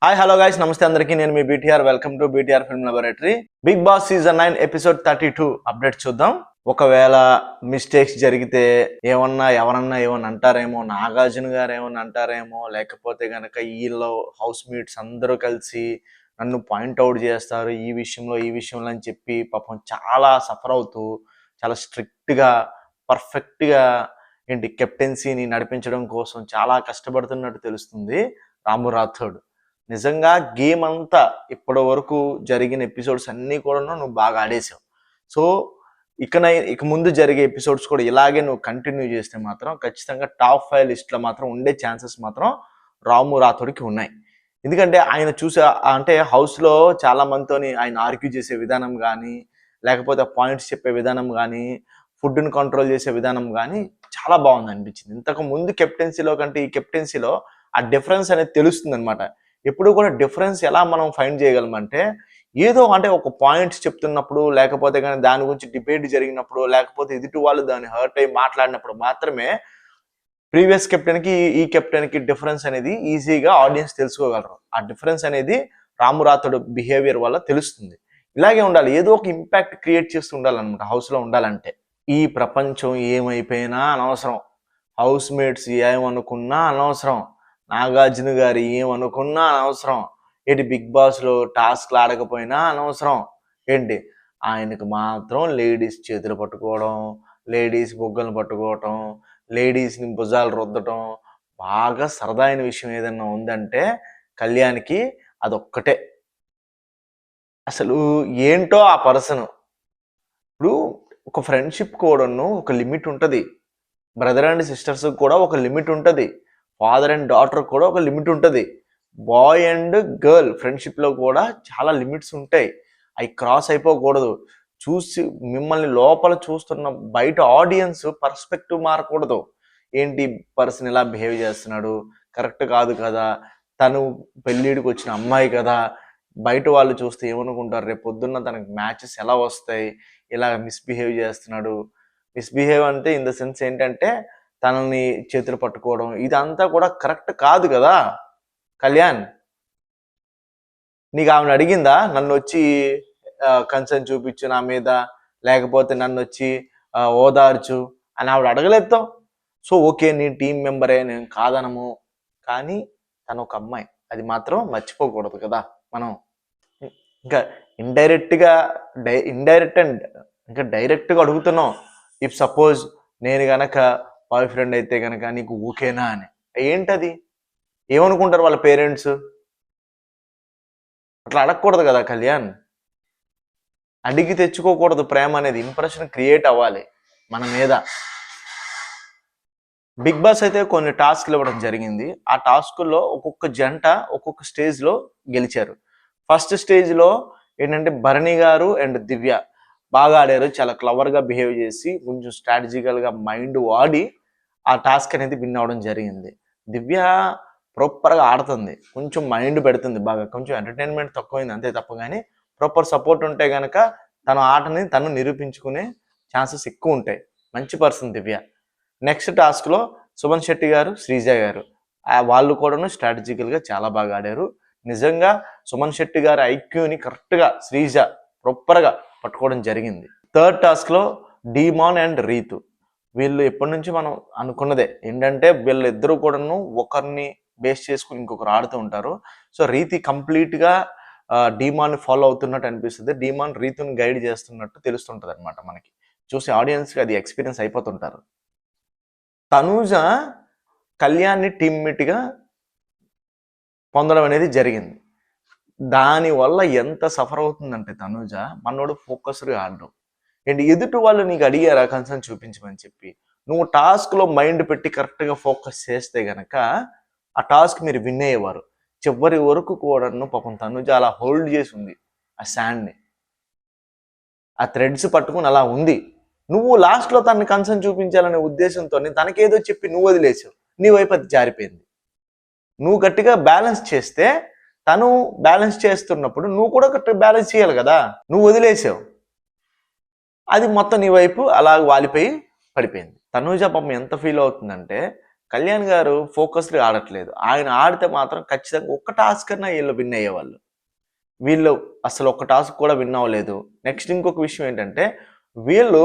Hi hello guys నమస్తే అందరికీ నేను మీ BTR welcome to BTR film laboratory. Big boss season 9 episode 32 update చూద్దాం. ఒకవేళ మిస్టేక్స్ జరిగితే ఎవరన్నా ఏమన్నా అంటారేమో, నాగార్జున గారు ఏమన్నా అంటారేమో, లేకపోతే గనక వీళ్ళు హౌస్ మేట్స్ అందరూ కలిసి నన్ను పాయింట్అవుట్ చేస్తారు ఈ విషయంలో అని చెప్పి పాపం చాలా సఫర్ అవుతూ చాలా స్ట్రిక్ట్గా పర్ఫెక్ట్గా కెప్టెన్సీని నడిపించడం కోసం చాలా కష్టపడుతున్నట్టు తెలుస్తుంది రాము రాథోడ్. నిజంగా గేమ్ అంతా ఇప్పటి వరకు జరిగిన ఎపిసోడ్స్ అన్నీ కూడా నువ్వు బాగా ఆడేసావు. సో ఇక ముందు జరిగే ఎపిసోడ్స్ కూడా ఇలాగే నువ్వు కంటిన్యూ చేస్తే మాత్రం ఖచ్చితంగా టాప్ 5 లిస్ట్లో మాత్రం ఉండే ఛాన్సెస్ మాత్రం రాము రాథోడ్కి ఉన్నాయి. ఎందుకంటే ఆయన అంటే హౌస్లో చాలా మందితో ఆయన ఆర్గ్యూ చేసే విధానం కానీ, లేకపోతే పాయింట్స్ చెప్పే విధానం కానీ, ఫుడ్ని కంట్రోల్ చేసే విధానం కానీ చాలా బాగుంది అనిపించింది. ఇంతకు ముందు కెప్టెన్సీలో కంటే ఈ కెప్టెన్సీలో ఆ డిఫరెన్స్ అనేది తెలుస్తుంది అనమాట. ఎప్పుడు కూడా డిఫరెన్స్ ఎలా మనం ఫైండ్ చేయగలమంటే ఏదో అంటే ఒక పాయింట్స్ చెప్తున్నప్పుడు, లేకపోతే కానీ దాని గురించి డిబేట్ జరిగినప్పుడు, లేకపోతే ఎదుటి వాళ్ళు దాన్ని హర్ట్ అయ్యి మాట్లాడినప్పుడు మాత్రమే ప్రీవియస్ కెప్టెన్కి ఈ కెప్టెన్కి డిఫరెన్స్ అనేది ఈజీగా ఆడియన్స్ తెలుసుకోగలరు. ఆ డిఫరెన్స్ అనేది రాము రాథోడ్ బిహేవియర్ వల్ల తెలుస్తుంది. ఇలాగే ఉండాలి, ఏదో ఒక ఇంపాక్ట్ క్రియేట్ చేస్తూ ఉండాలన్నమాట హౌస్లో ఉండాలంటే. ఈ ప్రపంచం ఏమైపోయినా అనవసరం, హౌస్ మేట్స్ ఏమనుకున్నా అనవసరం, నాగార్జున గారు ఏమనుకున్నా అనవసరం, బిగ్ బాస్లో టాస్క్లు ఆడకపోయినా అనవసరం. ఆయనకు మాత్రం లేడీస్ చేతులు పట్టుకోవడం, లేడీస్ బొగ్గలు పట్టుకోవటం, లేడీస్ని భుజాలు రుద్దటం బాగా సరదా అయిన విషయం ఏదన్నా ఉందంటే కళ్యాణ్కి అదొక్కటే. అసలు ఏంటో ఆ పర్సన్. ఇప్పుడు ఒక ఫ్రెండ్షిప్ కూడాను ఒక లిమిట్ ఉంటుంది, బ్రదర్ అండ్ సిస్టర్స్ కూడా ఒక లిమిట్ ఉంటుంది, ఫాదర్ అండ్ డాటర్ కూడా ఒక లిమిట్ ఉంటుంది, బాయ్ అండ్ గర్ల్ ఫ్రెండ్షిప్లో కూడా చాలా లిమిట్స్ ఉంటాయి. అవి క్రాస్ అయిపోకూడదు. మిమ్మల్ని లోపల చూస్తున్న బయట ఆడియన్స్ పర్స్పెక్టివ్ మారకూడదు. పర్సన్ ఇలా బిహేవ్ చేస్తున్నాడు, కరెక్ట్ కాదు కదా, తను పెళ్ళిడికి వచ్చిన అమ్మాయి కదా, బయట వాళ్ళు చూస్తే ఏమనుకుంటారు, రేపు పొద్దున్న తనకి మ్యాచెస్ ఎలా వస్తాయి, ఇలా మిస్బిహేవ్ చేస్తున్నాడు. మిస్బిహేవ్ అంటే ఇన్ ద సెన్స్ ఏంటంటే తనని చేతులు పట్టుకోవడం, ఇదంతా కూడా కరెక్ట్ కాదు కదా. కళ్యాణ్, నీకు ఆమెను అడిగిందా నన్ను వచ్చి కన్సర్న్ చూపించు నా మీద, లేకపోతే నన్ను వచ్చి ఓదార్చు అని ఆవిడ అడగలేద్దాం. సో ఓకే, నీ టీం మెంబరే, నేను కాదనము, కానీ తను ఒక అమ్మాయి, అది మాత్రం మర్చిపోకూడదు కదా మనం. ఇంకా ఇండైరెక్ట్ అండ్ ఇంకా డైరెక్ట్గా అడుగుతున్నాం, ఇఫ్ సపోజ్ నేను గనక బాయ్ ఫ్రెండ్ అయితే కనుక నీకు ఓకేనా అని. ఏంటది, ఏమనుకుంటారు వాళ్ళ పేరెంట్స్? అట్లా అడగకూడదు కదా కళ్యాణ్. అడిగి తెచ్చుకోకూడదు ప్రేమ అనేది, ఇంప్రెషన్ క్రియేట్ అవ్వాలి మన మీద. బిగ్ బాస్ అయితే కొన్ని టాస్క్లు ఇవ్వడం జరిగింది. ఆ టాస్కుల్లో ఒక్కొక్క జంట ఒక్కొక్క స్టేజ్లో గెలిచారు. ఫస్ట్ స్టేజ్లో ఏంటంటే భరణి గారు అండ్ దివ్య బాగా ఆడారు, చాలా క్లవర్గా బిహేవ్ చేసి కొంచెం స్ట్రాటజికల్గా మైండ్ వాడి ఆ టాస్క్ అనేది విన్ అవ్వడం జరిగింది. దివ్య ప్రాపర్గా ఆడుతుంది, కొంచెం మైండ్ పెడుతుంది బాగా, కొంచెం ఎంటర్టైన్మెంట్ తక్కువైంది అంతే తప్ప, కానీ ప్రాపర్ సపోర్ట్ ఉంటే కనుక తన ఆటని తను నిరూపించుకునే ఛాన్సెస్ ఎక్కువ ఉంటాయి. మంచి పర్సన్ దివ్య. నెక్స్ట్ టాస్క్లో సుమన్ శెట్టి గారు, శ్రీజ గారు వాళ్ళు కూడాను స్ట్రాటజికల్గా చాలా బాగా ఆడారు. నిజంగా సుమన్ శెట్టి గారి ఐక్యూని కరెక్ట్గా శ్రీజ ప్రాపర్గా పట్టుకోవడం జరిగింది. థర్డ్ టాస్క్లో డీమాన్ అండ్ రీతు, వీళ్ళు ఎప్పటి నుంచి మనం అనుకున్నదే ఏంటంటే వీళ్ళిద్దరూ కూడాను ఒకరిని బేస్ చేసుకుని ఇంకొకరు ఆడుతూ ఉంటారు. సో రీతి కంప్లీట్గా డీమాన్ ఫాలో అవుతున్నట్టు అనిపిస్తుంది, డీమాన్ రీతుని గైడ్ చేస్తున్నట్టు తెలుస్తుంటుంది అనమాట మనకి. చూసి ఆడియన్స్కి అది ఎక్స్పీరియన్స్ అయిపోతుంటారు. తనూజ కళ్యాణ్ని టీమ్మేట్గా పొందడం అనేది జరిగింది. దానివల్ల ఎంత సఫర్ అవుతుందంటే తనూజ, మనోడు ఫోకస్డ్గా ఆడడం. ఎదుటి వాళ్ళు నీకు అడిగారా కన్సర్న్ చూపించమని చెప్పి, నువ్వు టాస్క్లో మైండ్ పెట్టి కరెక్ట్గా ఫోకస్ చేస్తే గనక ఆ టాస్క్ మీరు విన్ అయ్యేవారు. చివరి వరకు కూడా పాపం తనుజ అలా హోల్డ్ చేసి ఉంది ఆ శాండ్ని, ఆ థ్రెడ్స్ పట్టుకుని అలా ఉంది. నువ్వు లాస్ట్లో తనని కన్సర్న్ చూపించాలనే ఉద్దేశంతో తనకేదో చెప్పి నువ్వు వదిలేసావు, నీ వైపు అది జారిపోయింది. నువ్వు గట్టిగా బ్యాలెన్స్ చేస్తే తను బ్యాలెన్స్ చేస్తున్నప్పుడు నువ్వు కూడా గట్టిగా బ్యాలెన్స్ చేయాలి కదా, నువ్వు వదిలేసావు, అది మొత్తం నీ వైపు అలా వాలిపోయి పడిపోయింది. తనూజ పాపం ఎంత ఫీల్ అవుతుందంటే కళ్యాణ్ గారు ఫోకస్డ్గా ఆడట్లేదు. ఆయన ఆడితే మాత్రం ఖచ్చితంగా ఒక్క టాస్క్ అన్నా వీళ్ళు విన్ అయ్యేవాళ్ళు. వీళ్ళు అసలు ఒక్క టాస్క్ కూడా విన్ అవ్వలేదు. నెక్స్ట్ ఇంకొక విషయం ఏంటంటే వీళ్ళు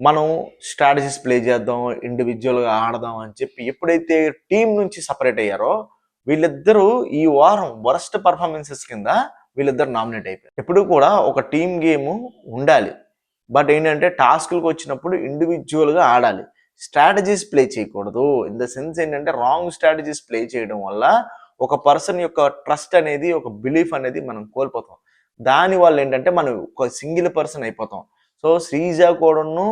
మనం స్ట్రాటజీస్ ప్లే చేద్దాం, ఇండివిజువల్గా ఆడదాం అని చెప్పి ఎప్పుడైతే టీం నుంచి సపరేట్ అయ్యారో వీళ్ళిద్దరూ ఈ వారం వరస్ట్ పర్ఫార్మెన్సెస్ కింద వీళ్ళిద్దరు నామినేట్ అయిపోయారు. ఎప్పుడు కూడా ఒక టీం గేమ్ ఉండాలి, బట్ ఏంటంటే టాస్క్లకు వచ్చినప్పుడు ఇండివిజువల్గా ఆడాలి, స్ట్రాటజీస్ ప్లే చేయకూడదు. ఇన్ ద సెన్స్ ఏంటంటే రాంగ్ స్ట్రాటజీస్ ప్లే చేయడం వల్ల ఒక పర్సన్ యొక్క ట్రస్ట్ అనేది, ఒక బిలీఫ్ అనేది మనం కోల్పోతాం. దానివల్ల ఏంటంటే మనం ఒక సింగిల్ పర్సన్ అయిపోతాం. సో శ్రీజ కూడాను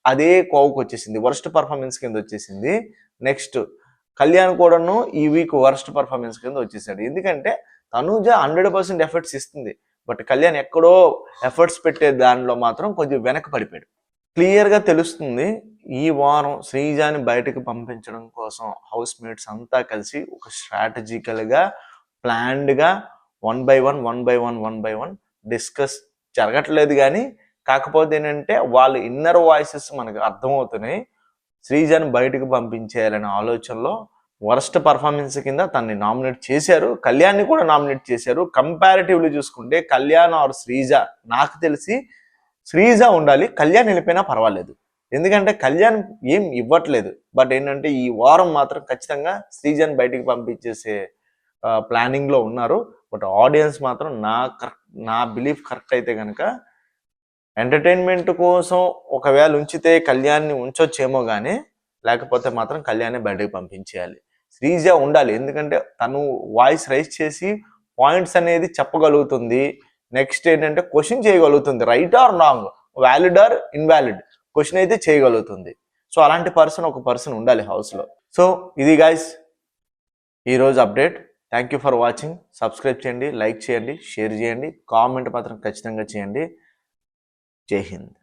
అదే కోవకు వచ్చేసింది, వరస్ట్ పర్ఫార్మెన్స్ కింద వచ్చేసింది. నెక్స్ట్ కళ్యాణ్ కూడాను ఈ వీక్ వరస్ట్ పర్ఫార్మెన్స్ కింద వచ్చేసాడు. ఎందుకంటే తనూజ 100% ఎఫర్ట్స్ ఇస్తుంది, బట్ కళ్యాణ్ ఎక్కడో ఎఫర్ట్స్ పెట్టే దానిలో మాత్రం కొంచెం వెనక పడిపోయాడు. క్లియర్గా తెలుస్తుంది ఈ వారం శ్రీజాని బయటకు పంపించడం కోసం హౌస్ మేట్స్ అంతా కలిసి ఒక స్ట్రాటజికల్గా ప్లాన్డ్గా 1 by 1 డిస్కస్ జరగట్లేదు. కానీ కాకపోతే ఏంటంటే వాళ్ళ ఇన్నర్ వాయిసెస్ మనకు అర్థమవుతున్నాయి. శ్రీజాని బయటకు పంపించేయాలనే ఆలోచనలో వరస్ట్ పర్ఫార్మెన్స్ కింద తనని నామినేట్ చేశారు, కళ్యాణ్ని కూడా నామినేట్ చేశారు. కంపారిటివ్లీ చూసుకుంటే కళ్యాణ్ ఆర్ శ్రీజ, నాకు తెలిసి శ్రీజ ఉండాలి, కళ్యాణ్ వెళ్ళిపోయినా పర్వాలేదు. ఎందుకంటే కళ్యాణ్ ఏం ఇవ్వట్లేదు, బట్ ఏంటంటే ఈ వారం మాత్రం ఖచ్చితంగా శ్రీజాని బయటికి పంపించేసే ప్లానింగ్లో ఉన్నారు. బట్ ఆడియన్స్ మాత్రం నా బిలీఫ్ కరెక్ట్ అయితే కనుక ఎంటర్టైన్మెంట్ కోసం ఒకవేళ ఉంచితే కళ్యాణ్ని ఉంచొచ్చేమో కానీ, లేకపోతే మాత్రం కళ్యాణ్ని బయటకు పంపించేయాలి. శ్రీజ ఉండాలి, ఎందుకంటే తను వాయిస్ రైజ్ చేసి పాయింట్స్ అనేది చెప్పగలుగుతుంది. నెక్స్ట్ ఏంటంటే క్వశ్చన్ చేయగలుగుతుంది, right or wrong, valid or invalid question అయితే చేయగలుగుతుంది. సో అలాంటి ఒక పర్సన్ ఉండాలి హౌస్లో. సో ఇది గైస్ ఈరోజు update. Thank you for watching. Subscribe చేయండి, లైక్ చేయండి, షేర్ చేయండి, కామెంట్ మాత్రం ఖచ్చితంగా చేయండి. జై హింద్.